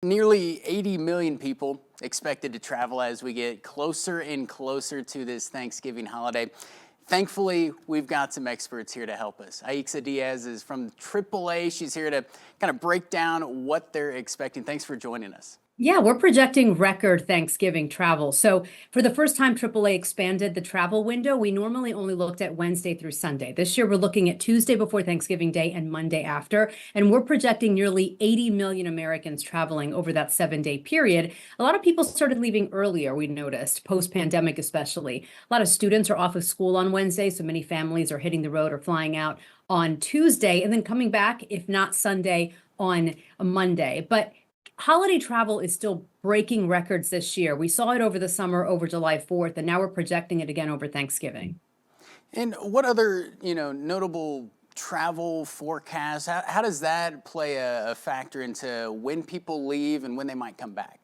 Nearly 80 million people expected to travel as we get closer and closer to this Thanksgiving holiday. Thankfully, we've got some experts here to help us. Aixa Diaz is from AAA. She's here to kind of break down what they're expecting. Thanks for joining us. Yeah, we're projecting record Thanksgiving travel. So for the first time, AAA expanded the travel window. We normally only looked at Wednesday through Sunday. This year, we're looking at Tuesday before Thanksgiving Day and Monday after. And we're projecting nearly 80 million Americans traveling over that 7-day period. A lot of people started leaving earlier, we noticed, post-pandemic especially. A lot of students are off of school on Wednesday, so many families are hitting the road or flying out on Tuesday and then coming back, if not Sunday, on a Monday. But holiday travel is still breaking records this year. We saw it over the summer, over July 4th, and now we're projecting it again over Thanksgiving. And what other, notable travel forecasts, how does that play a factor into when people leave and when they might come back?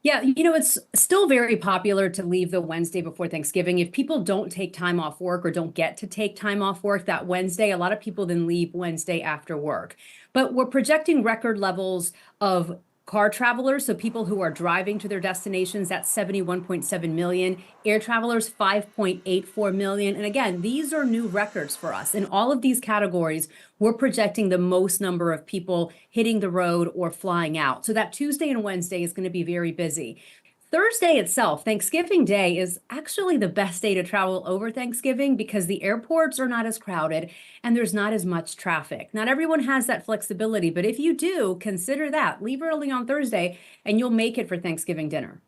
Yeah, it's still very popular to leave the Wednesday before Thanksgiving. If people don't take time off work or don't get to take time off work that Wednesday, a lot of people then leave Wednesday after work. But we're projecting record levels of car travelers, so people who are driving to their destinations, that's 71.7 million. Air travelers, 5.84 million. And again, these are new records for us. In all of these categories, we're projecting the most number of people hitting the road or flying out. So that Tuesday and Wednesday is going to be very busy. Thursday itself, Thanksgiving Day, is actually the best day to travel over Thanksgiving because the airports are not as crowded and there's not as much traffic. Not everyone has that flexibility, but if you do, consider that. Leave early on Thursday and you'll make it for Thanksgiving dinner.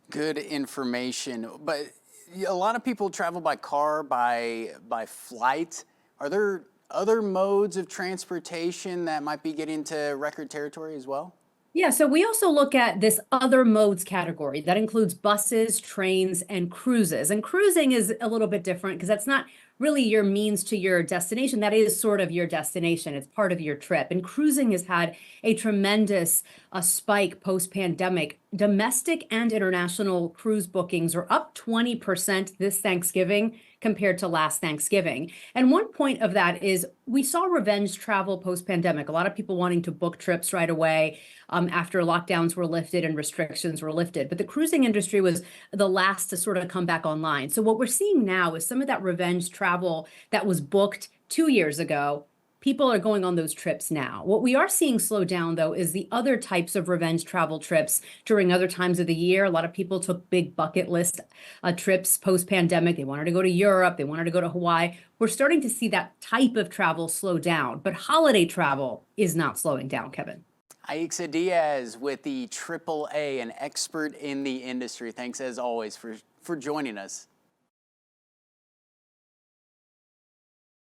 Good information. But a lot of people travel by car, by flight. Are there other modes of transportation that might be getting to record territory as well? Yeah, so we also look at this other modes category. That includes buses, trains, and cruises. And cruising is a little bit different because that's not really your means to your destination. That is sort of your destination. It's part of your trip. And cruising has had a tremendous spike post-pandemic. Domestic and international cruise bookings are up 20% this Thanksgiving compared to last Thanksgiving. And one point of that is we saw revenge travel post-pandemic. A lot of people wanting to book trips right away after lockdowns were lifted and restrictions were lifted. But the cruising industry was the last to sort of come back online. So what we're seeing now is some of that revenge travel that was booked 2 years ago. People are going on those trips now. What we are seeing slow down, though, is the other types of revenge travel trips during other times of the year. A lot of people took big bucket list trips post-pandemic. They wanted to go to Europe. They wanted to go to Hawaii. We're starting to see that type of travel slow down, but holiday travel is not slowing down, Kevin. Aixa Diaz with the AAA, an expert in the industry. Thanks as always for joining us.